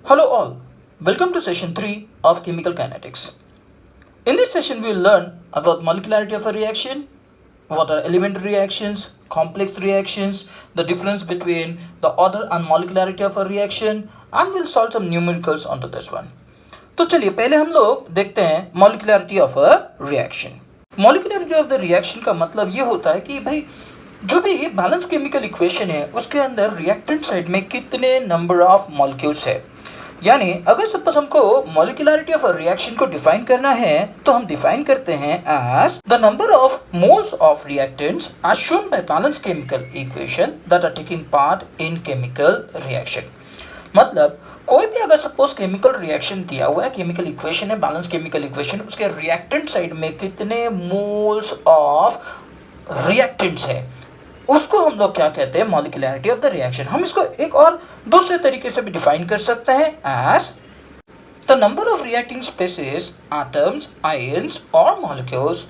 Hello all, welcome to session 3 of chemical kinetics. In this session we will learn about molecularity of a reaction, what are elementary reactions, complex reactions, the difference between the order and molecularity of a reaction, and we'll solve some numericals onto this one. तो चलिए पहले हम लोग देखते हैं molecularity of a reaction. Molecularity of the reaction का मतलब ये होता है कि भाई जो भी बैलेंस केमिकल इक्वेशन है उसके अंदर रिएक्टेंट साइड में कितने नंबर ऑफ मॉलिक्यूल्स है। यानी अगर सपोज हमको मॉलिक्यूलरिटी ऑफ अ रिएक्शन को डिफाइन करना है तो हम डिफाइन करते हैं as the number of moles of reactants as shown by balance chemical equation that are taking part in chemical reaction. मतलब कोई भी अगर सपोज केमिकल रिएक्शन दिया हुआ है, केमिकल इक्वेशन है, बैलेंस केमिकल इक्वेशन, उसके रिएक्टेंट साइड में कितने मोल्स ऑफ रिएक्टेंट्स है उसको हम लोग क्या कहते हैं, मॉलिक्यूलरिटी ऑफ द रिएक्शन। हम इसको एक और दूसरे तरीके से भी डिफाइन कर सकते हैं as the number of reacting species, atoms, ions और molecules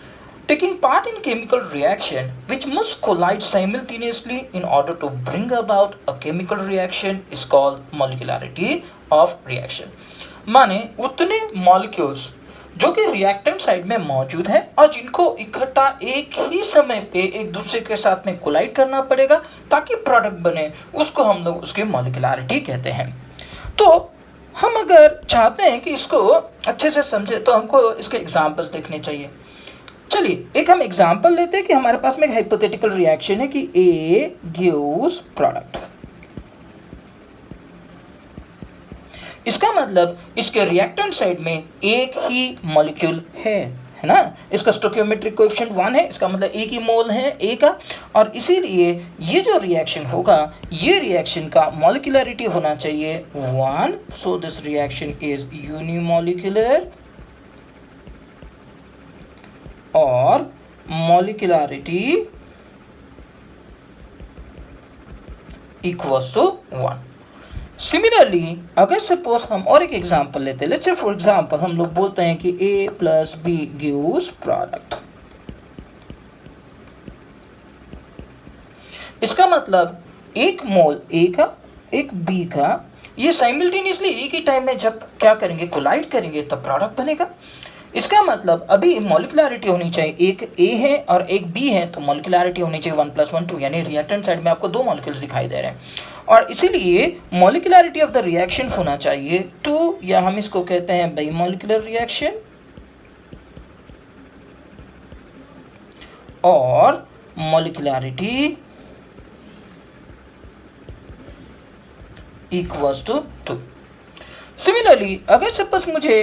taking part in chemical reaction which must collide simultaneously in order to bring about a chemical reaction is called molecularity of reaction। माने उतने molecules जो कि reactant side में मौजूद है और जिनको इकट्ठा एक ही समय पे एक दूसरे के साथ में कोलाइड करना पड़ेगा ताकि प्रोडक्ट बने, उसको हम लोग उसकी मॉलिक्यूलरिटी कहते हैं। तो हम अगर चाहते हैं कि इसको अच्छे से समझे तो हमको इसके एग्जांपल्स देखने चाहिए। चलिए एक हम एग्जांपल लेते हैं कि हमारे पास में एक हाइपोथेटिकल रिएक्शन है कि ए गिव्स प्रोडक्ट। इसका मतलब इसके रिएक्टेंट साइड में एक ही मॉलिक्यूल है ना। इसका स्टोइकियोमेट्रिक कोएफिशिएंट 1 है, इसका मतलब एक ही मोल है ए का, और इसीलिए ये जो रिएक्शन होगा ये रिएक्शन का मॉलिक्यूलरिटी होना चाहिए 1। So this reaction is unimolecular और molecularity equals to 1। सिमिलरली अगर सपोज हम और एक एग्जांपल लेते हैं, लेट्स से फॉर एग्जांपल हम लोग बोलते हैं कि A plus B gives product. इसका मतलब एक मोल A का एक B का ये साइमल्टेनियसली एक ही टाइम में जब क्या करेंगे, कोलाइड करेंगे, तब प्रोडक्ट बनेगा। इसका मतलब अभी मॉलिक्यूलरिटी होनी चाहिए, एक A है और एक B है, तो मॉलिक्यूलरिटी होनी चाहिए 1 + 1 2, यानी रिएक्टेंट साइड में आपको दो मॉलिक्यूल्स दिखाई दे रहे हैं और इसीलिए मॉलिक्यूलरिटी ऑफ द रिएक्शन होना चाहिए 2, या हम इसको कहते हैं बाइमॉलिक्यूलर रिएक्शन, और मॉलिक्यूलरिटी इक्वल्स टू 2। सिमिलरली अगर सपोज मुझे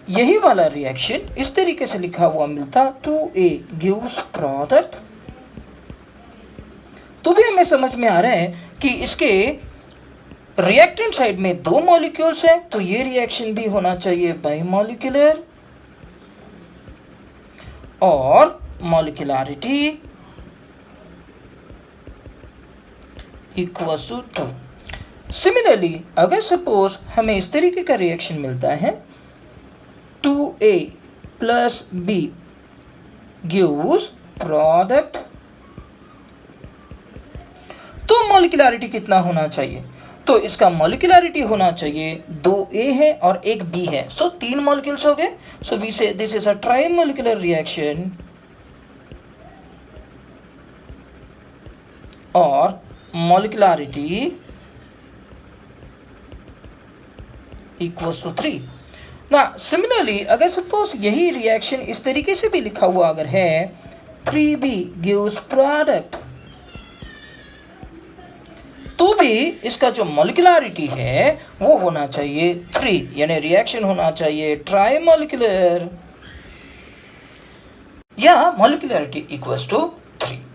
यही वाला रिएक्शन इस तरीके से लिखा हुआ मिलता 2A गिव्स प्रोडक्ट, तो भी हमें समझ में आ रहा है कि इसके रिएक्टेंट साइड में दो मॉलिक्यूल्स हैं, तो ये रिएक्शन भी होना चाहिए बाइमॉलिक्यूलर और मॉलिक्यूलरिटी इक्वल्स टू 2। सिमिलरली अगर सपोज हमें इस तरीके का रिएक्शन मिलता है 2A plus B gives product, तो मॉलिक्यूलरिटी कितना होना चाहिए, तो इसका मॉलिक्यूलरिटी होना चाहिए 2A है और एक B है, सो 3 मॉलिक्यूल्स हो गए। सो वी से दिस इज अ ट्राइमॉलिक्यूलर रिएक्शन और मॉलिक्यूलरिटी इक्वल्स टू 3। ना सिमिलरली अगर सपोज यही रिएक्शन इस तरीके से भी लिखा हुआ अगर है 3B गिव्स प्रोडक्ट, तो भी इसका जो मॉलिक्यूलरिटी है वो होना चाहिए 3, यानी रिएक्शन होना चाहिए ट्राइमॉलिक्यूलर या मॉलिक्यूलरिटी इक्वल्स टू 3।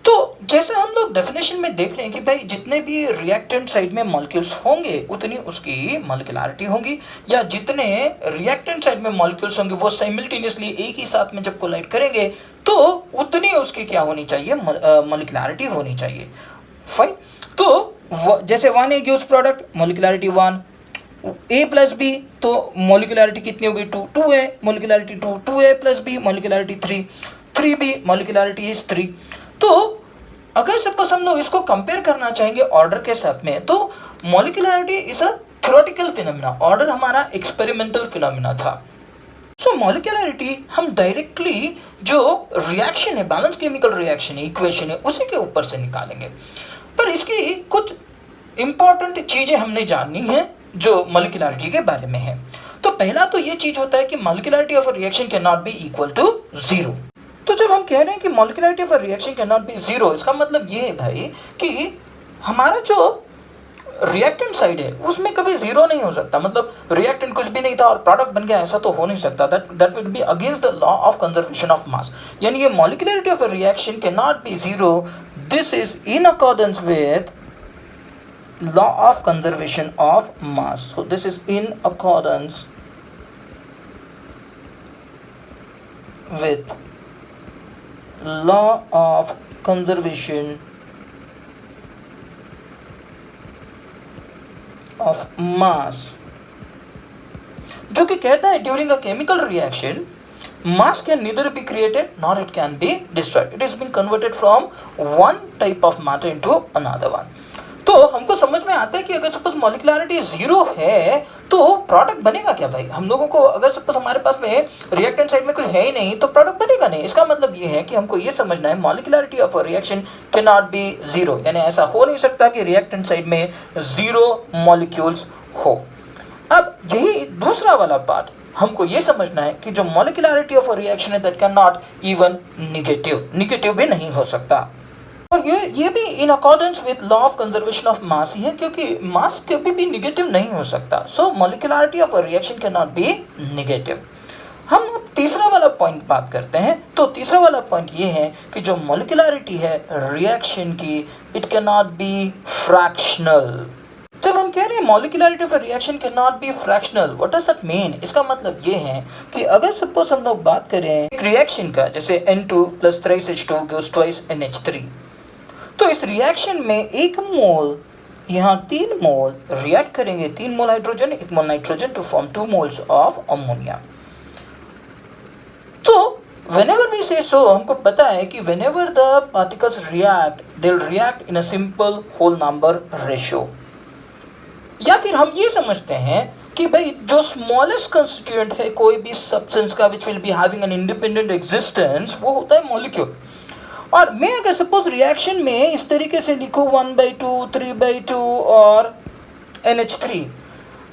तो जैसे हम लोग डेफिनेशन में देख रहे हैं कि भाई जितने भी रिएक्टेंट साइड में मॉलिक्यूल्स होंगे उतनी उसकी मॉलिक्यूलरिटी होगी, या जितने रिएक्टेंट साइड में मॉलिक्यूल्स होंगे वो साइमल्टेनियसली एक ही साथ में जब कोलाइड करेंगे तो उतनी उसकी क्या होनी चाहिए, मॉलिक्यूलरिटी होनी चाहिए। फाइन। तो जैसे 1A gives product, molecularity 1, A plus B, तो मॉलिक्यूलरिटी कितनी होगी 2, 2A molecularity 2, 2A plus B molecularity 3, 3B molecularity is 3। तो अगर सपोज हम लोग इसको कंपेयर करना चाहेंगे ऑर्डर के साथ में, तो molecularity is a theoretical phenomena, order हमारा एक्सपेरिमेंटल फिनोमेना था। सो मॉलिक्यूलरिटी हम डायरेक्टली जो रिएक्शन है, बैलेंस केमिकल रिएक्शन है, इक्वेशन है, उसी के ऊपर से निकालेंगे। पर इसकी कुछ इंपॉर्टेंट चीज़ें हमने जाननी है जो मॉलिक्यूलरिटी के बारे में है। तो पहला तो ये चीज़ होता है कि molecularity of a reaction can not be equal to zero. तो जब हम कह रहे हैं कि molecularity of a reaction can not be zero, इसका मतलब ये है भाई कि हमारा जो रिएक्टेंट साइड है उसमें कभी जीरो नहीं हो सकता। मतलब रिएक्टेंट कुछ भी नहीं था और प्रोडक्ट बन गया, ऐसा तो हो नहीं सकता। That will be against the law of conservation of मास। यानी ये molecularity of a reaction can not be zero. This is in accordance with law of conservation of mass. So this is in accordance with law of conservation of mass, जो कि कहता है during a chemical reaction mass can neither be created nor it can be destroyed. It is being converted from one type of matter into another one. तो हमको समझ में आता है कि अगर सपोज मॉलिक्यूलरिटी जीरो है तो प्रोडक्ट बनेगा क्या भाई। हम लोगों को अगर सपोज हमारे पास में रिएक्टेंट साइड में कुछ है ही नहीं तो प्रोडक्ट बनेगा नहीं। इसका मतलब ये है कि हमको ये समझना है molecularity of a reaction can not be zero, यानी ऐसा हो नहीं सकता कि रिएक्टेंट साइड में जीरो मॉलिक्यूल्स हो। अब यही दूसरा वाला पार्ट हमको ये समझना है कि जो मॉलिक्यूलरिटी ऑफ अ रिएक्शन है that can not even negative भी नहीं हो सकता। और ये भी in accordance with law of conservation of mass ही है, क्योंकि मास कभी भी निगेटिव नहीं हो सकता। So molecularity of a reaction can not be negative. हम तीसरा वाला पॉइंट बात करते हैं। तो तीसरा वाला पॉइंट ये है कि जो मॉलिक्यूलरिटी है रिएक्शन की, it can not be fractional. जब हम कह रहे हैं molecularity of a reaction can not be fractional, what does that mean? इसका मतलब ये है कि अगर सपोज हम लोग बात करें एक रिएक्शन का, जैसे N2 + thrice-H2 gives twice NH3, तो इस रिएक्शन में 1 मोल यहाँ 3 मोल रिएक्ट करेंगे, 3 mole hydrogen 1 mole nitrogen to form 2 moles of ammonia. तो whenever we say so, हमको पता है कि whenever the particles react, they'll react in a simple whole number ratio। या फिर हम ये समझते हैं कि भाई जो स्मॉलेस्ट कंस्टिट्यूएंट है कोई भी सब्सटेंस का which will be having an independent existence, वो होता है मॉलिक्यूल। और मैं अगर सपोज रिएक्शन में इस तरीके से लिखूँ 1/2, 3/2 और NH3,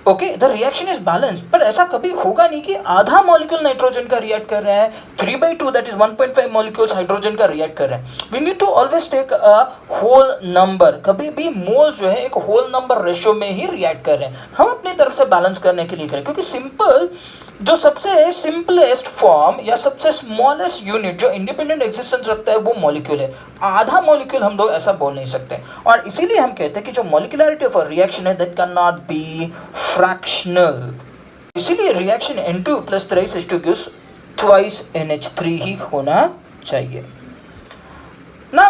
okay, the reaction is balance. पर ऐसा कभी होगा नहीं कि आधा मॉलिक्यूल नाइट्रोजन का रिएक्ट कर रहा है, 3/2 दैट इज 1.5 मॉलिक्यूल्स हाइड्रोजन का रिएक्ट कर रहे हैं। We need to always take a whole number. कभी भी मोल जो है एक होल नंबर रेशियो में ही रिएक्ट कर रहे हैं। हम अपनी तरफ से बैलेंस करने के लिए करें, क्योंकि सिंपल जो सबसे सिंपलेस्ट फॉर्म या सबसे स्मॉलेस्ट यूनिट जो इंडिपेंडेंट एग्जिस्टेंस रखता है वो मॉलिक्यूल है। आधा मॉलिक्यूल हम लोग ऐसा बोल नहीं सकते। और इसीलिए हम कहते हैं कि जो मॉलिक्यूलरिटी ऑफ अ रिएक्शन है that can not be fractional. इसीलिए reaction N2 + thrice-H2 gives twice NH3 ही होना चाहिए ना।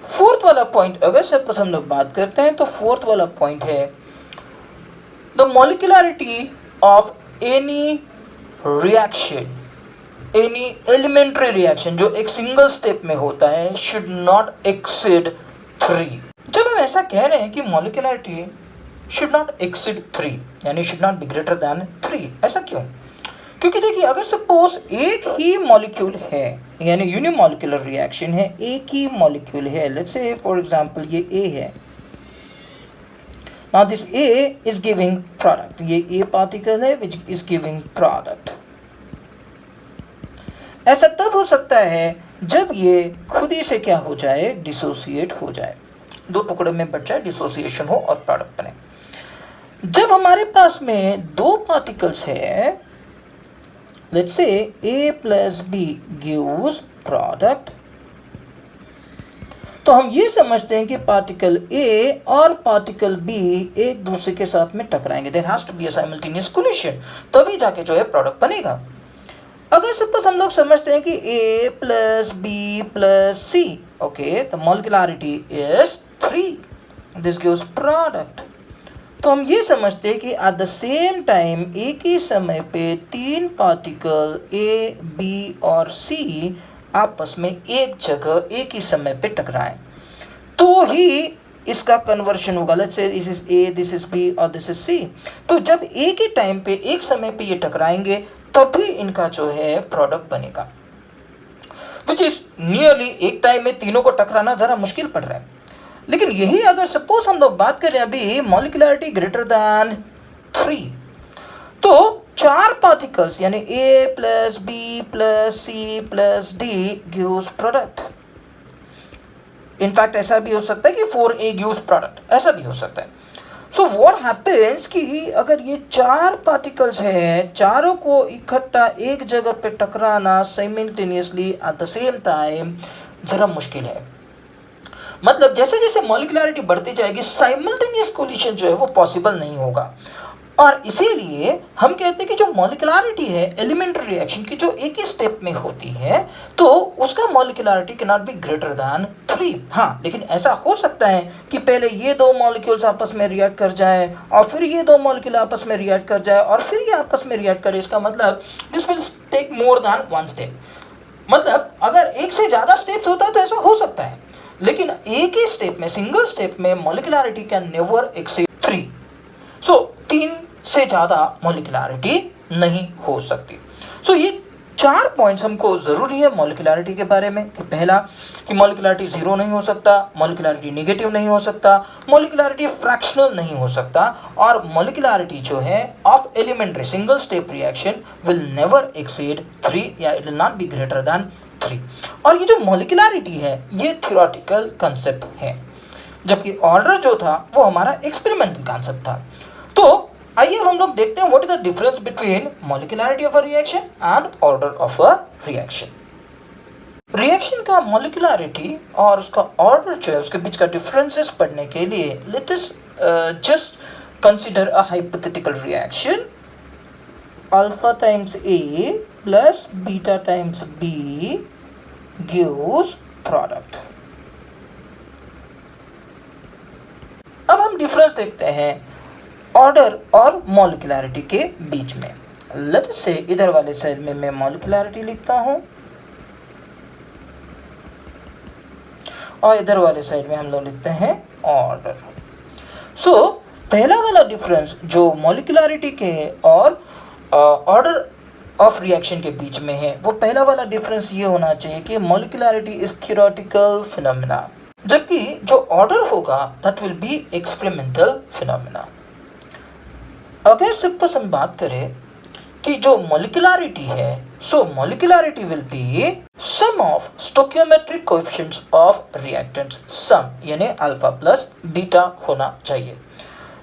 फोर्थ वाला पॉइंट अगर सपोज हम लोग बात करते हैं तो फोर्थ वाला पॉइंट है the molecularity of any reaction, any elementary reaction जो एक सिंगल स्टेप में होता है, शुड नॉट एक्सीड 3। जब हम ऐसा कह रहे हैं कि मॉलिक्यूलरिटी शुड नॉट एक्सीड 3 यानी should not be greater than 3, ऐसा क्यों? क्योंकि देखिए अगर सपोज एक ही मॉलिक्यूल है, यानी यूनिमॉलिक्यूलर रिएक्शन है, एक ही मॉलिक्यूल है, लेट्स से फॉर एग्जांपल ये A है। Now this A is giving product, ये A particle है which is giving product। ऐसा तब हो सकता है जब ये खुद ही से क्या हो जाए, डिसोसिएट हो जाए, दो टुकड़े में बच जाए, डिसोसिएशन हो और प्रोडक्ट बने। जब हमारे पास में दो पार्टिकल्स है, let's say A + B gives product, तो हम ये समझते हैं कि पार्टिकल A और पार्टिकल B एक दूसरे के साथ में टकराएंगे। There has to be a simultaneous collision, तभी जाके जो है प्रोडक्ट बनेगा। अगर सपोज हम लोग समझते हैं कि A + B + C, okay, the molecularity is 3, this gives product. तो हम ये समझते हैं कि एट द सेम टाइम एक ही समय पे 3 पार्टिकल A, B और C आपस में एक जगह एक ही समय पे टकराएं, तो ही इसका कन्वर्शन होगा, let's say this is A, this is B और दिस इज सी। तो जब एक ही टाइम पे, एक समय पे ये टकराएंगे तभी इनका जो है प्रोडक्ट बनेगा, विच इज नियरली एक टाइम में तीनों को टकराना जरा मुश्किल पड़ रहा है। लेकिन यही अगर सपोज हम लोग बात करें अभी मॉलिक्यूलरिटी ग्रेटर दैन 3, तो 4 पार्टिकल्स यानी A plus B plus C plus D gives product. In fact ऐसा भी हो सकता है कि 4A गिव्स प्रोडक्ट, ऐसा भी हो सकता है। सो व्हाट हैपेंस कि अगर ये 4 पार्टिकल्स हैं, चारों को इकट्ठा एक जगह पे टकराना simultaneously at the same time जरा मुश्किल है। मतलब जैसे जैसे मॉलिक्यूलरिटी बढ़ती जाएगी साइमल्टेनियस कोलिशन जो है वो पॉसिबल नहीं होगा। और इसीलिए हम कहते हैं कि जो मॉलिक्यूलरिटी है एलिमेंट्री रिएक्शन की जो एक ही स्टेप में होती है, तो उसका molecularity can not be greater than 3। हाँ, लेकिन ऐसा हो सकता है कि पहले ये 2 मॉलिक्यूल्स आपस में रिएक्ट कर जाए और फिर ये 2 मॉलिक्यूल आपस में रिएक्ट कर जाए और फिर ये आपस में रिएक्ट करे। इसका मतलब this will take more than 1 step. मतलब अगर एक से ज़्यादा स्टेप्स होता है तो ऐसा हो सकता है, लेकिन एक ही स्टेप में, सिंगल स्टेप में मॉलिक्यूलरिटी कैन नेवर एक्सीड 3। सो 3 से ज़्यादा मॉलिक्यूलरिटी नहीं हो सकती। सो ये 4 पॉइंट्स हमको ज़रूरी है मॉलिक्यूलरिटी के बारे में कि पहला कि मॉलिक्यूलरिटी 0 नहीं हो सकता, मॉलिक्यूलरिटी नेगेटिव नहीं हो सकता, मॉलिक्यूलरिटी फ्रैक्शनल नहीं हो सकता, और मॉलिक्यूलरिटी जो है of elementary single step reaction will never exceed 3 या it will not be greater than 3। और ये जो मॉलिक्यूलरिटी है ये थ्योरेटिकल कंसेप्ट है, जबकि ऑर्डर जो था वो हमारा एक्सपेरिमेंटल कंसेप्ट था। तो आइए हम लोग देखते हैं what is the difference between molecularity of a reaction and order of a reaction. Reaction का मॉलिक्यूलरिटी और उसका ऑर्डर जो है उसके बीच का डिफरेंसेस पढ़ने के लिए let us just consider a hypothetical reaction alpha times A plus beta times B gives product. अब हम डिफरेंस देखते हैं ऑर्डर और मॉलिक्यूलरिटी के बीच में। लेट्स से इधर वाले साइड में मैं मॉलिक्यूलरिटी लिखता हूं और इधर वाले साइड में हम लोग लिखते हैं ऑर्डर। सो पहला वाला डिफरेंस जो मॉलिक्यूलरिटी के और ऑर्डर ऑफ रिएक्शन के बीच में है, वो पहला वाला डिफरेंस ये होना चाहिए कि मॉलिक्यूलरिटी इज थ्योरेटिकल फिनोमेना, जबकि जो ऑर्डर होगा that will be experimental phenomena. अगर सपोज हम बात करें कि जो मॉलिक्यूलरिटी है, so molecularity will be sum of stoichiometric coefficients of reactants, sum यानी अल्फा प्लस बीटा होना चाहिए,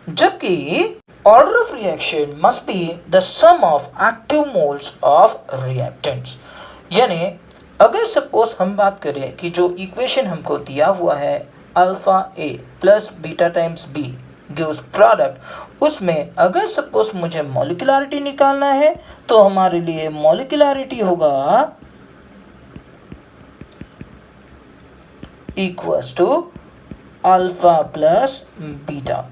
जबकि order of reaction must be the sum of active moles of reactants. यानी अगर सपोज हम बात करें कि जो इक्वेशन हमको दिया हुआ है alpha A plus beta times B gives product, उसमें अगर सपोज मुझे मॉलिक्यूलरिटी निकालना है तो हमारे लिए मॉलिक्यूलरिटी होगा equals to alpha plus beta,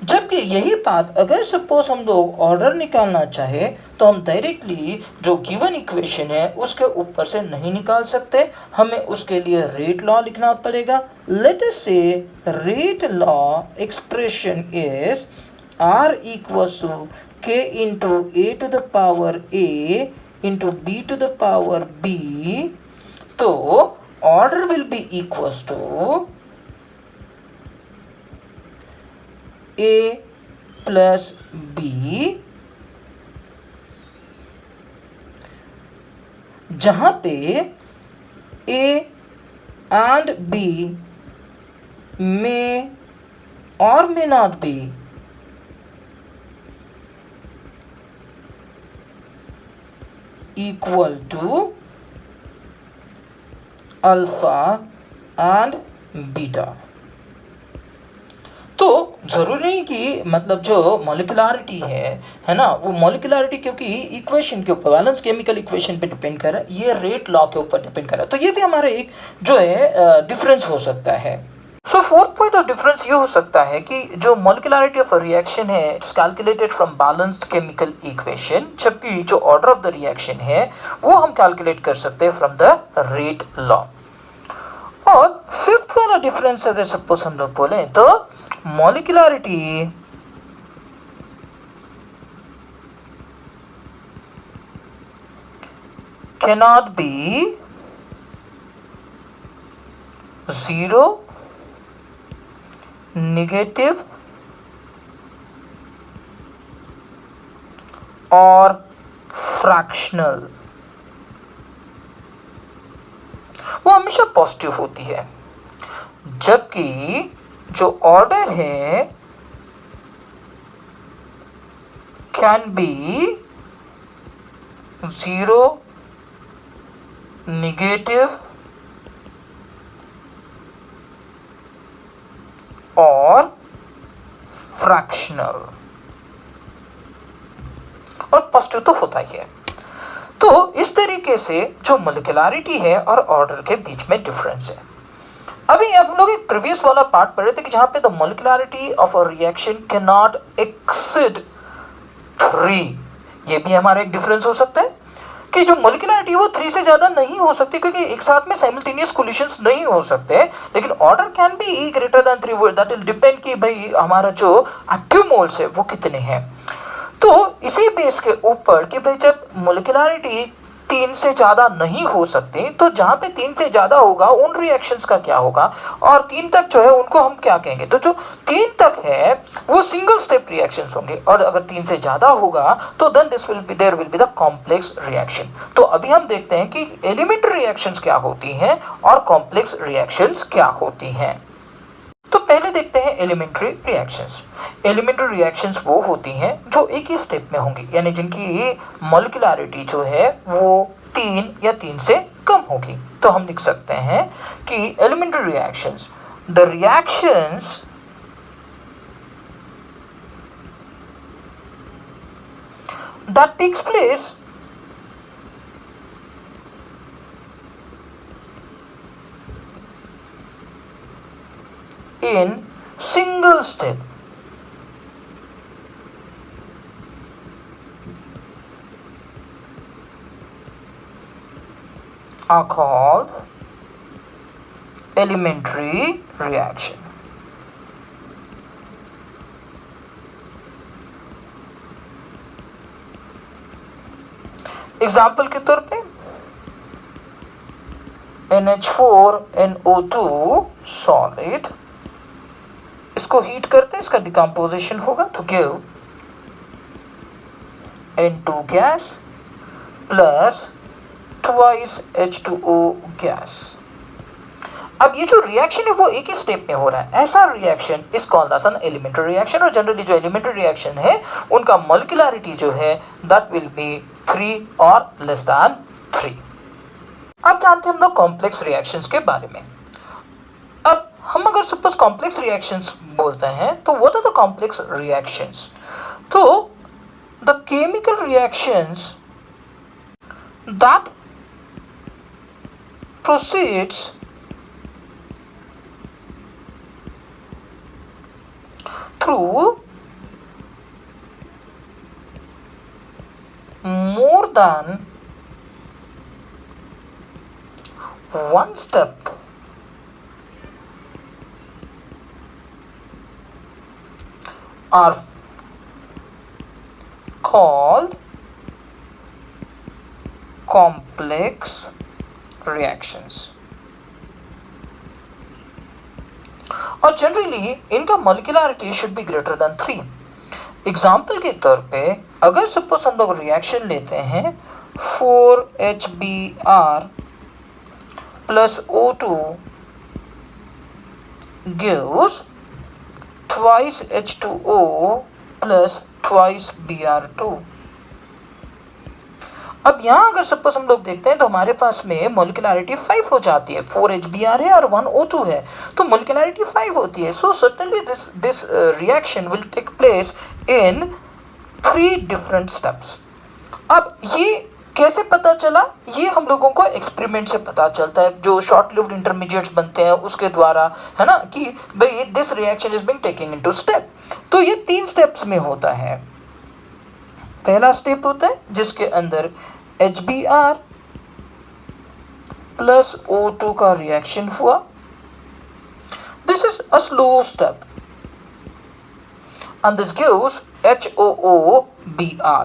जबकि यही बात अगर सपोज हम लोग ऑर्डर निकालना चाहे तो हम डायरेक्टली जो गिवन इक्वेशन है उसके ऊपर से नहीं निकाल सकते, हमें उसके लिए रेट लॉ लिखना पड़ेगा। Let us say rate law expression is R equals to K into A to the power A into B to the power B। तो order will be equals to A plus B, जहां पे A and B may or may not be equal to alpha and beta. तो ज़रूरी नहीं कि मतलब जो molecularity है ना, वो मॉलिक्यूलरिटी क्योंकि इक्वेशन के ऊपर बैलेंस केमिकल इक्वेशन पे डिपेंड कर रहा है, ये रेट लॉ के ऊपर डिपेंड कर रहा है, तो ये भी हमारा एक जो है डिफरेंस हो सकता है। सो फोर्थ पॉइंट ऑफ डिफरेंस ये हो सकता है कि जो मॉलिक्यूलरिटी ऑफ अ रिएक्शन है it's calculated from balanced chemical equation, जबकि जो ऑर्डर ऑफ द रिएक्शन है वो हम कैलकुलेट कर सकते हैं फ्रॉम द रेट लॉ। और फिफ्थ वाला डिफरेंस अगर सपोज हम लोग बोले तो मॉलिक्यूलरिटी cannot be 0, negative और फ्रैक्शनल, वो हमेशा पॉजिटिव होती है, जबकि जो ऑर्डर है कैन बी 0, नेगेटिव और फ्रैक्शनल, और पॉजिटिव तो होता ही है। तो इस तरीके से जो मोलिकुलरिटी है और ऑर्डर के बीच में डिफरेंस है। अभी हम लोग एक प्रीवियस वाला पार्ट पढ़ रहे थे कि जहां पे the molecularity of a reaction can not exceed 3, ये भी हमारा एक डिफरेंस हो सकता है कि जो मोलिकुलरिटी वो 3 से ज़्यादा नहीं हो सकती, क्योंकि एक साथ में साइमल्टेनियस कोलिशंस नहीं हो सकते, लेकिन order can be greater than 3, that will depend कि भाई हमारा जो एक्टिव मोल्स है वो कितने हैं। तो इसी बेस के ऊपर कि भाई जब मोलिकुलरिटी 3 से ज़्यादा नहीं हो सकती, तो जहाँ पे 3 से ज़्यादा होगा उन रिएक्शंस का क्या होगा, और 3 तक जो है उनको हम क्या कहेंगे। तो जो 3 तक है वो सिंगल स्टेप रिएक्शंस होंगे, और अगर 3 से ज़्यादा होगा तो then there will be the complex reaction. तो अभी हम देखते हैं कि एलिमेंट्री रिएक्शंस क्या होती हैं और कॉम्प्लेक्स रिएक्शंस क्या होती हैं। तो पहले देखते हैं एलिमेंट्री रिएक्शंस। एलिमेंट्री रिएक्शंस वो होती हैं जो एक ही स्टेप में होंगी, यानी जिनकी मॉलिक्यूलरिटी जो है वो 3 या 3 से कम होगी। तो हम लिख सकते हैं कि elementary reactions, the reactions that takes place in single step are called elementary reaction. Example के तौर पे NH4NO2 सॉलिड, इसको हीट करते हैं, इसका डिकम्पोजिशन होगा तो give N2 gas plus twice H2O gas. अब ये जो रिएक्शन है वो एक ही स्टेप में हो रहा है, ऐसा reaction is called as an elementary reaction. और जनरली जो एलिमेंट्री रिएक्शन है उनका मॉलिक्यूलरिटी जो है दैट विल बी 3 और लेस दैन 3। अब जानते हैं हम लोग कॉम्प्लेक्स रिएक्शंस के बारे में। अब हम अगर सपोज कॉम्प्लेक्स रिएक्शंस बोलते हैं तो what are the complex reactions. तो the chemical reactions that proceeds through more than one step are called complex reactions। और जनरली इनका molecularity should be greater than 3। Example के तौर पे अगर सपोज हम लोग रिएक्शन लेते हैं 4HBr plus O2 gives twice H2O plus twice Br2। अब यहाँ अगर सपोज हम लोग देखते हैं तो हमारे पास में मॉलिक्यूलरिटी 5 हो जाती है, 4HBr है और 1O2 है, तो मॉलिक्यूलरिटी 5 होती है। So certainly this reaction will take place in 3 different steps. अब ये कैसे पता चला, ये हम लोगों को एक्सपेरिमेंट से पता चलता है, जो शॉर्ट लिव्ड इंटरमीडिएट्स बनते हैं उसके द्वारा, है ना, कि भाई this reaction is being taking into step. तो ये 3 स्टेप्स में होता है। पहला स्टेप होता है जिसके अंदर HBr प्लस O2 का रिएक्शन हुआ, This is a slow step, and this gives HOOBr.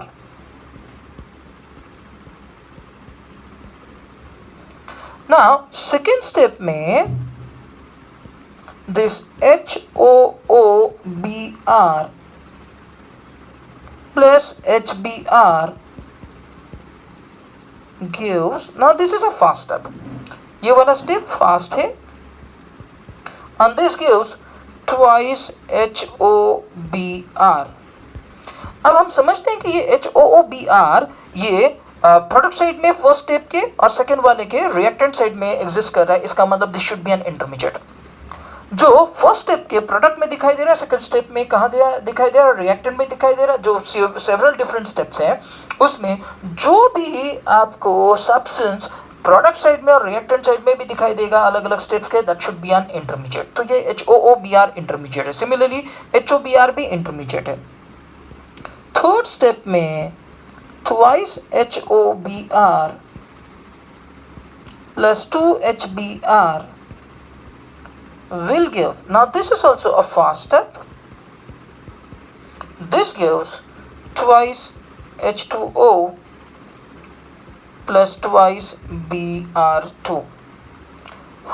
Now second step में this HOOBr plus HBr gives, now this is a fast step, ये वाला step fast है, and this gives twice HOBr. अब हम समझते हैं कि ये HOOBr ये प्रोडक्ट साइड में फर्स्ट स्टेप के और सेकेंड वाले के रिएक्टेंट साइड में एग्जिस्ट कर रहा है. इसका मतलब this should be an intermediate. जो फर्स्ट स्टेप के प्रोडक्ट में दिखाई दे रहा है, सेकंड स्टेप में कहाँ दिखाई दे रहा है, रिएक्टेंट में दिखाई दे रहा है. जो सेवरल डिफरेंट स्टेप्स हैं उसमें जो भी आपको सब्सटेंस प्रोडक्ट साइड में और रिएक्टेंट साइड में भी दिखाई देगा अलग अलग स्टेप्स के, that should be an intermediate. तो ये HOOBr इंटरमीडिएट है. सिमिलरली HOBr भी इंटरमीडिएट है. थर्ड स्टेप में twice HOBr plus 2HBr will give, now this is also a fast step, this gives twice H2O plus twice Br2.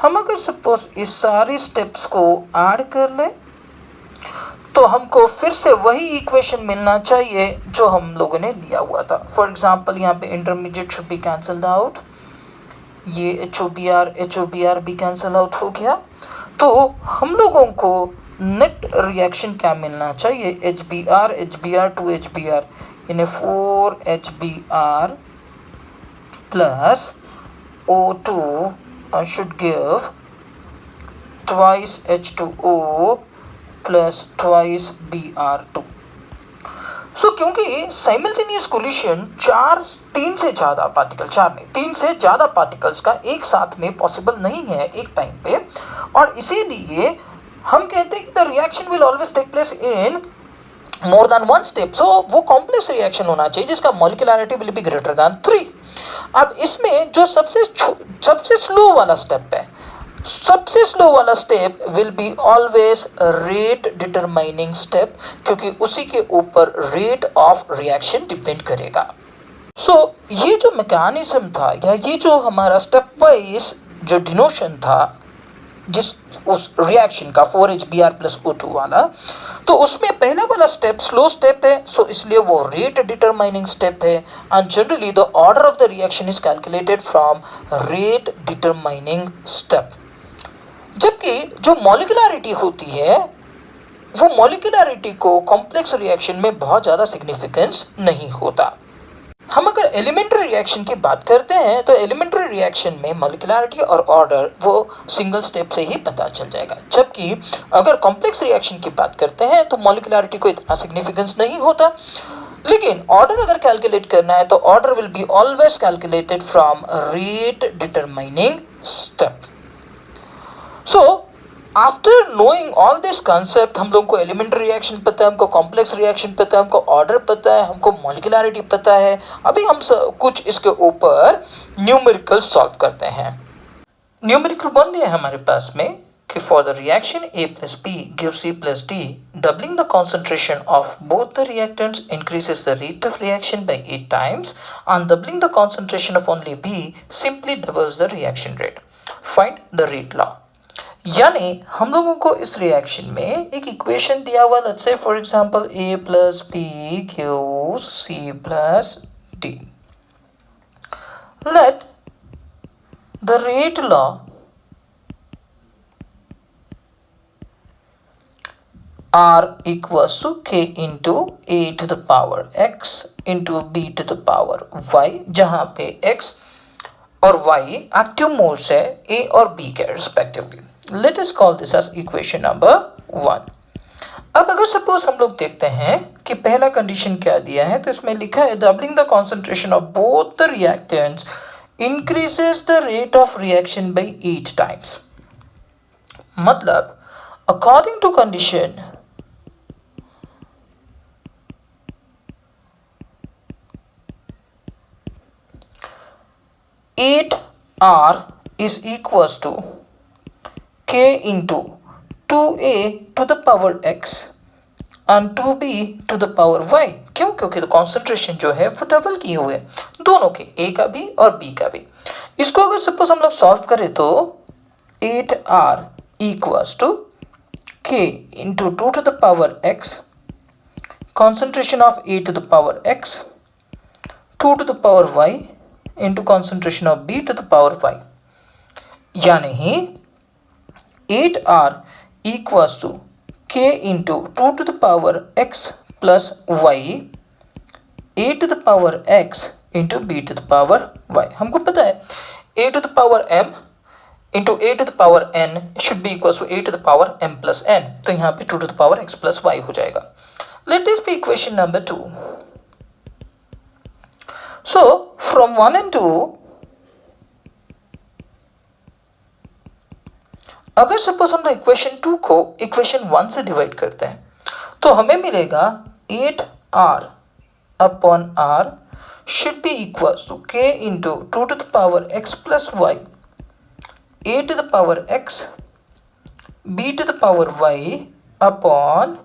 हम अगर suppose इस सारे स्टेप्स को ऐड कर लें तो हमको फिर से वही इक्वेशन मिलना चाहिए जो हम लोगों ने लिया हुआ था. फॉर एग्जांपल यहाँ पे intermediate should be cancelled out, ये HOBr भी कैंसल आउट हो गया. तो हम लोगों को नेट रिएक्शन क्या मिलना चाहिए, HBr 2HBr यानी 4HBr plus O2 should give twice H2O plus twice Br2. सो क्योंकि साइमल्टेनियस कोलिशन 3 से ज़्यादा पार्टिकल, 4 नहीं 3 से ज़्यादा पार्टिकल्स का एक साथ में पॉसिबल नहीं है एक टाइम पे, और इसीलिए हम कहते हैं कि the reaction will always take place in more than one step. So वो कॉम्प्लेक्स रिएक्शन होना चाहिए जिसका molecularity will be greater than 3. अब इसमें जो सबसे स्लो वाला स्टेप है, सबसे स्लो वाला step will be always rate determining step, क्योंकि उसी के ऊपर रेट ऑफ रिएक्शन डिपेंड करेगा. सो ये जो मैकेनिज्म था या ये जो हमारा स्टेप वाइज जो डिनोशन था जिस उस रिएक्शन का 4HBr प्लस O2 वाला, तो उसमें पहला वाला स्टेप स्लो स्टेप है, सो इसलिए वो रेट डिटरमाइनिंग स्टेप है. And generally the order of the reaction is calculated from rate determining step. जबकि जो मॉलिक्यूलरिटी होती है वो मॉलिक्यूलरिटी को कॉम्प्लेक्स रिएक्शन में बहुत ज़्यादा सिग्निफिकेंस नहीं होता. हम अगर एलिमेंट्री रिएक्शन की बात करते हैं तो एलिमेंट्री रिएक्शन में मॉलिक्यूलरिटी और ऑर्डर वो सिंगल स्टेप से ही पता चल जाएगा. जबकि अगर कॉम्प्लेक्स रिएक्शन की बात करते हैं तो मॉलिक्यूलरिटी को इतना सिग्निफिकेंस नहीं होता. लेकिन ऑर्डर अगर कैलकुलेट करना है तो order will be always calculated from rate determining step. So, after knowing all this concept, हम लोगों को एलिमेंट्री रिएक्शन पता है, हमको कॉम्प्लेक्स रिएक्शन पता है, हमको ऑर्डर पता है, हमको मॉलिक्यूलरिटी पता है. अभी हम कुछ इसके ऊपर न्यूमेरिकल सॉल्व करते हैं. न्यूमेरिकल बन दिया है हमारे पास में कि for the reaction A plus B gives C plus D, doubling the concentration of both the reactants increases the rate of reaction by 8 times, and doubling the concentration of only B simply doubles the reaction rate. Find the rate law. यानी हम लोगों को इस reaction में एक equation दिया हुआ, let's say for example A plus B gives C plus D. Let the rate law R equals to K into A to the power X into B to the power Y, जहाँ पे X और Y active modes है A और B के respectively. Let us call this as equation number 1. अब अगर suppose हम लोग देखते हैं कि पहला कंडीशन क्या दिया है, तो इसमें लिखा है doubling the concentration of both the reactants increases the rate of reaction by 8 times. मतलब according to condition R is equals to K into 2a to the power x and 2b to the power y। क्यों? क्योंकि concentration जो है वो double की हुई है दोनों के, a का भी और b का भी। इसको अगर सपोज हम लोग सॉल्व करें तो 8r equals to k into 2 to the power x, concentration of a to the power x, 2 to the power y into concentration of b to the power y, यानी 8r equals to k into 2 to the power x plus y, a to the power x into b to the power y। हमको पता है a to the power m into a to the power n should be equals to a to the power m plus n, तो यहाँ पे 2 to the power x plus y हो जाएगा। Let this be equation number 2. So from 1 and 2, अगर suppose हम equation 2 को equation 1 से divide करते हैं तो हमें मिलेगा 8r upon r should be equals to k into 2 to the power x plus y, a to the power x, b to the power y upon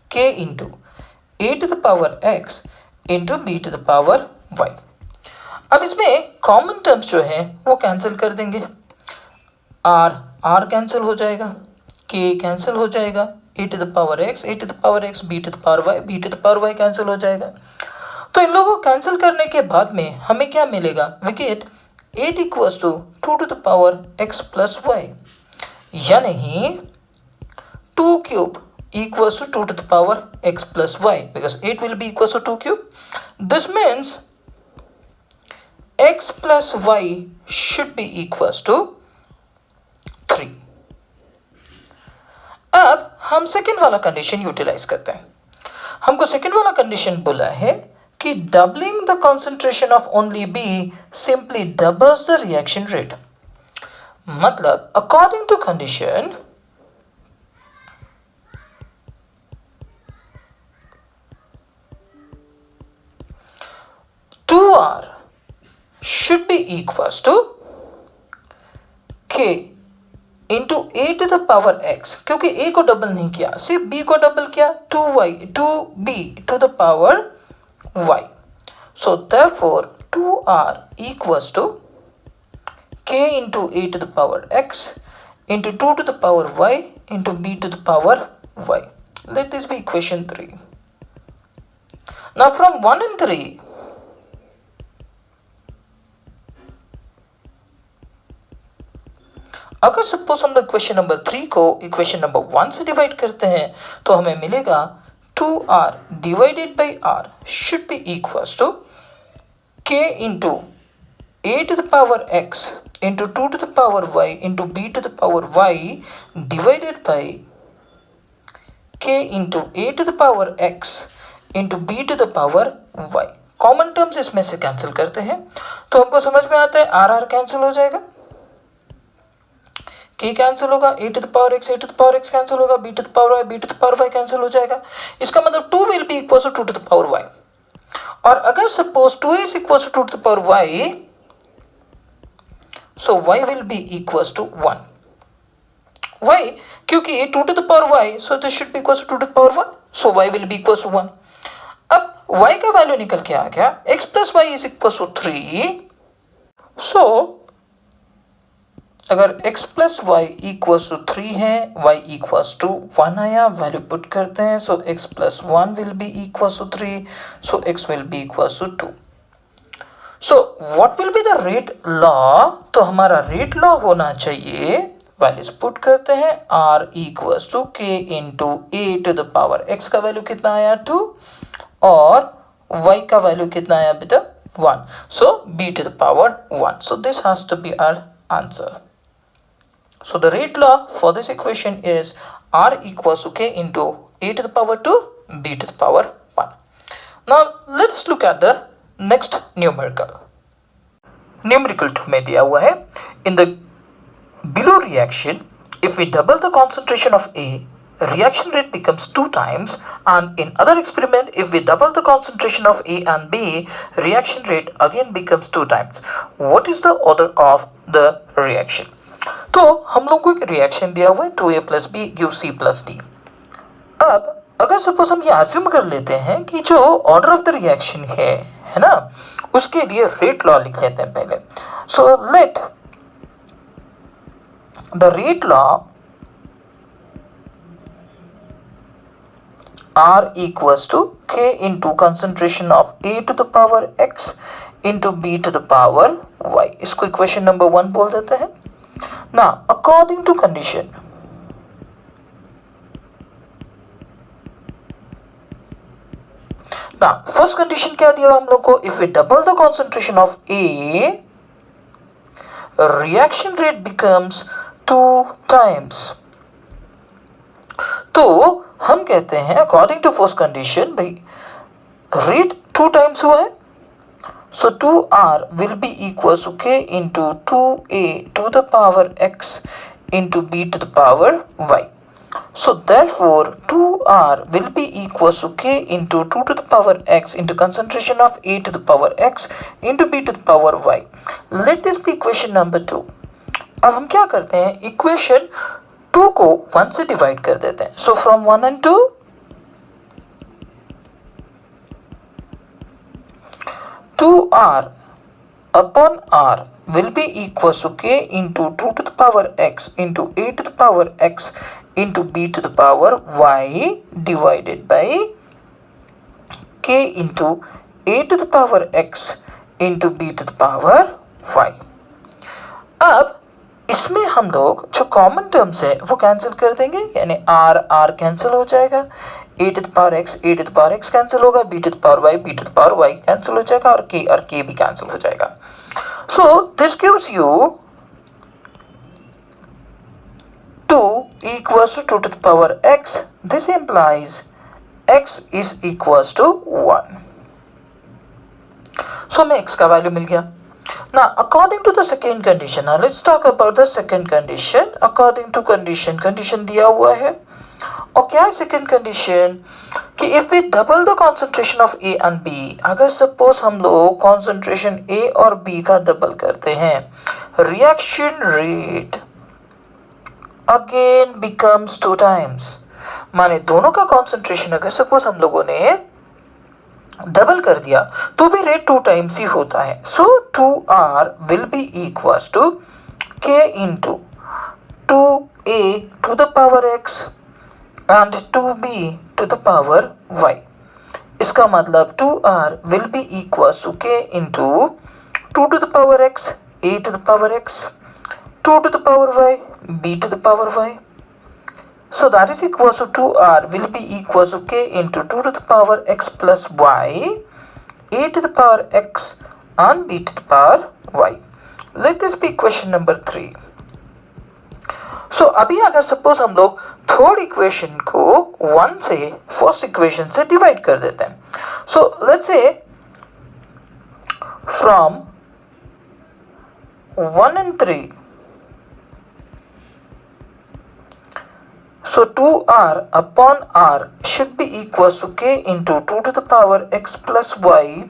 k into a to the power x into b to the power y। अब इसमें common terms जो है वो cancel कर देंगे, r cancel हो जाएगा, k cancel हो जाएगा, a to the power x, a to the power x, b to the power y, b to the power y cancel हो जाएगा। तो इन लोगों को कैंसिल करने के बाद में हमें क्या मिलेगा? We get 8 equals to 2 to the power x plus y, यानी 2 cube equals to 2 to the power x plus y, because 8 will be equals to 2 cube. This means x plus y should be equals to 3। अब हम second वाला condition utilise करते हैं। हमको second वाला condition बोला है कि doubling the concentration of only B simply doubles the reaction rate। मतलब according to condition, two R should be equals to K into a to the power x, क्योंकि a को डबल नहीं किया, सिर्फ b को डबल किया, 2b to the power y। So therefore 2r equals to k into a to the power x into 2 to the power y into b to the power y। Let this be equation 3। Now from 1 and 3, अगर suppose हम equation number 3 को equation number 1 से divide करते हैं तो हमें मिलेगा 2r divided by r should be equals to k into a to the power x into 2 to the power y into b to the power y divided by k into a to the power x into b to the power y। Common terms इसमें से cancel करते हैं तो हमको समझ में आता है r कैंसिल हो जाएगा, k कैंसिल होगा, a to the power x cancel होगा, b to the power y cancel हो जाएगा। इसका मतलब 2 will be equals to 2 to the power y। और अगर suppose 2 is equals to 2 to the power y, so y will be equals to 1। Why? क्योंकि 2 to the power y, so this should be equals to 2 to the power 1, so y will be equals to 1। अब y का value निकल के आ गया, x plus y is equals to 3। so अगर x plus y equals to 3 है, y equals to 1 आया, value put करते हैं, so x plus 1 will be equals to 3, so x will be equals to 2। so what will be the rate law? तो हमारा rate law होना चाहिए, values put करते हैं, r equals to k into a to the power x का value कितना आया 2 और y का वैल्यू कितना आया बेटा 1, so b to the power 1। so this has to be our answer। So the rate law for this equation is r equals to k into a to the power 2 b to the power 1। Now let's look at the next numerical। Numerical 2 में दिया हुआ है, in the below reaction if we double the concentration of A, reaction rate becomes 2 times, and in other experiment if we double the concentration of A and B, reaction rate again becomes 2 times। What is the order of the reaction? तो हम लोग को एक reaction दिया हुआ है 2a plus B give c plus D. अब अगर सपोज हम ये अज्यूम कर लेते हैं कि जो ऑर्डर ऑफ द रिएक्शन है ना, उसके लिए रेट लॉ लिख लेते हैं पहले। So let the rate law R equals to K into concentration of A to the power X into B to the power Y। इसको इक्वेशन नंबर 1 बोल देते हैं ना। अकॉर्डिंग टू कंडीशन, ना फर्स्ट कंडीशन क्या दिया हम लोग को, if we double the concentration of A reaction rate becomes 2 times. तो हम कहते हैं अकॉर्डिंग टू फर्स्ट कंडीशन, भाई रेट 2 टाइम्स हुआ है, so 2R will be equal to K into 2A to the power X into B to the power Y। So therefore 2R will be equal to K into 2 to the power X into concentration of A to the power X into B to the power Y। Let this be equation number 2। अब हम क्या करते हैं, equation 2 को 1 से divide कर देते हैं। So from 1 and 2 2R upon R will be equal to K into 2 to the power X into A to the power X into B to the power Y divided by K into A to the power X into B to the power Y। अब इसमें हम लोग जो common terms है वो cancel कर देंगे, यानी R कैंसिल हो जाएगा, A to the power X cancel होगा, B to the power Y cancel हो जाएगा, और K भी कैंसिल हो जाएगा। So this gives you 2 equals to 2 to the power X। This implies X is equals to 1। सो हमें X का value मिल गया। Now, according to the second condition, now let's talk about the second condition। According to condition दिया हुआ है, और क्या है second condition कि if we double the concentration of A and B, अगर सपोज हम लोग कॉन्सेंट्रेशन ए और बी का डबल करते हैं, reaction rate again becomes 2 times. माने दोनों का कॉन्सेंट्रेशन अगर सपोज हम लोगों ने डबल कर दिया तो भी रेट 2 टाइम्स ही होता है। So 2R will be equals to K into 2A to the power X and 2B to the power Y। इसका मतलब 2R will be equals to K into 2 to the power X, A to the power X, 2 to the power Y, B to the power Y। So that is equals to 2R will be equals to K into 2 to the power X plus Y, A to the power X and B to the power Y। Let this be equation number 3। सो अभी अगर suppose हम लोग third equation को 1 से first equation से divide कर देते हैं, so let's say from 1 and 3, so 2R upon R should be equals to K into 2 to the power X plus Y,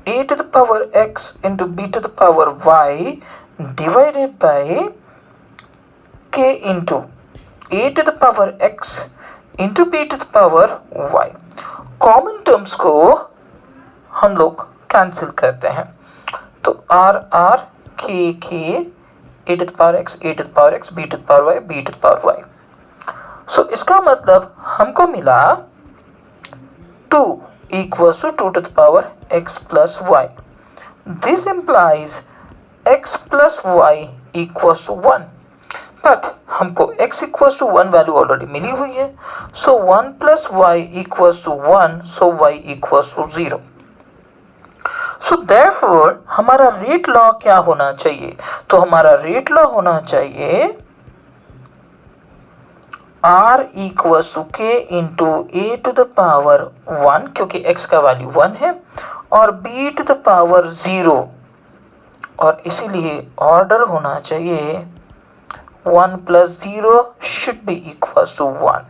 A to the power X into B to the power Y divided by K into A to the power X into B to the power Y। Common terms को हम लोग cancel करते हैं, तो R K A to the power X, A to the power X, B to the power Y, B to the power Y। सो इसका मतलब हमको मिला 2 equals to 2 to the power X plus Y। This implies X plus Y equals to 1। But हमको x equals to 1 value already मिली हुई है, so 1 plus Y equals to 1, so y equals to 0। So therefore हमारा rate law क्या होना चाहिए, तो हमारा रेट लॉ होना चाहिए R equals to K into A to the power 1, क्योंकि x का वैल्यू 1 है, और B टू द पावर 0, और इसीलिए ऑर्डर होना चाहिए 1 plus 0 should be equals to 1.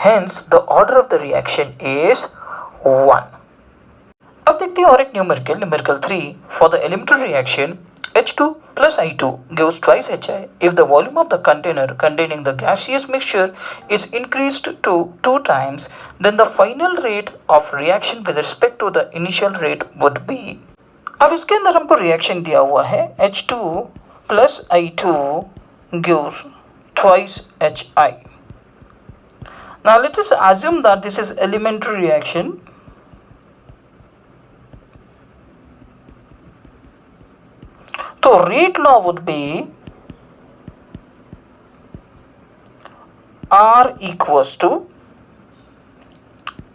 Hence, the order of the reaction is 1. अब देखते हैं और एक numerical 3 for the elementary reaction H2 plus I2 gives twice HI if the volume of the container containing the gaseous mixture is increased to 2 times, then the final rate of reaction with respect to the initial rate would be. अब इसके अंदर हमको reaction दिया हुआ है H2 plus I2 gives twice HI. Now let us assume that this is elementary reaction. So rate law would be R equals to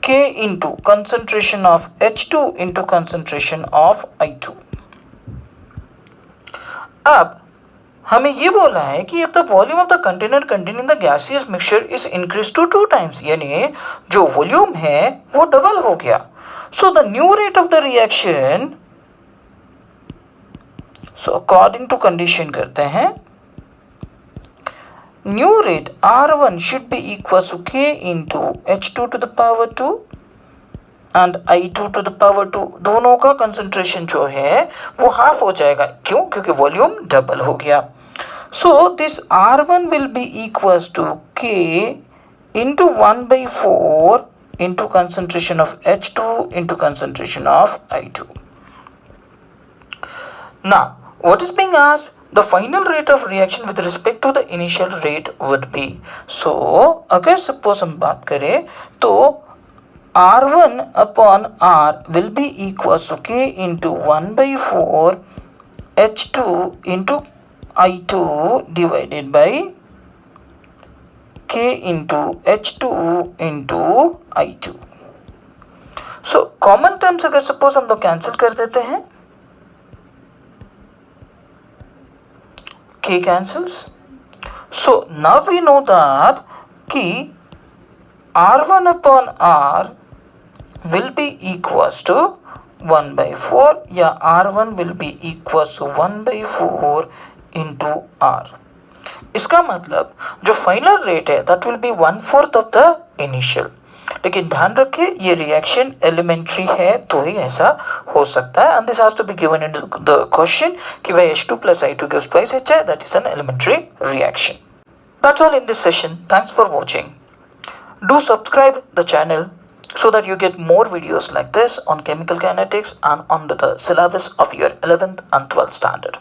K into concentration of H2 into concentration of I2. अब हमें ये बोला है कि if the volume of the container containing the gaseous mixture is increased to 2 times, यानी जो volume है वो डबल हो गया. So the new rate of the reaction, so according to condition करते हैं, new rate R1 should be equals to K into H2 to the power 2 and I2 to the power 2. दोनों का concentration जो है वो half हो जाएगा. क्यों? क्योंकि वॉल्यूम डबल हो गया. So this R1 will be equals to K into 1 by 4 into concentration of H2 into concentration of I2. Now what is being asked? The final rate of reaction with respect to the initial rate would be. So अगर suppose हम बात करें तो R1 upon R will be equals to K into 1 by 4 H2 into I2 divided by K into H2 into I2. So common terms अगर suppose हम लोग cancel कर देते हैं, K cancels. So now we know that कि R1 upon R will be equals to 1 by 4 या R1 will be equals to 1 by 4 into R. इसका मतलब जो फाइनल रेट है that will be 1/4 of the initial. लेकिन ध्यान रखिए ये रिएक्शन एलिमेंट्री है तो ही ऐसा हो सकता है. And this has to be given in the question कि भाई H2 plus I2 gives twice HI, that is an elementary reaction. That's all in this session. Thanks for watching. Do subscribe the channel so that you get more videos like this on chemical kinetics and on the syllabus of your 11th and 12th standard.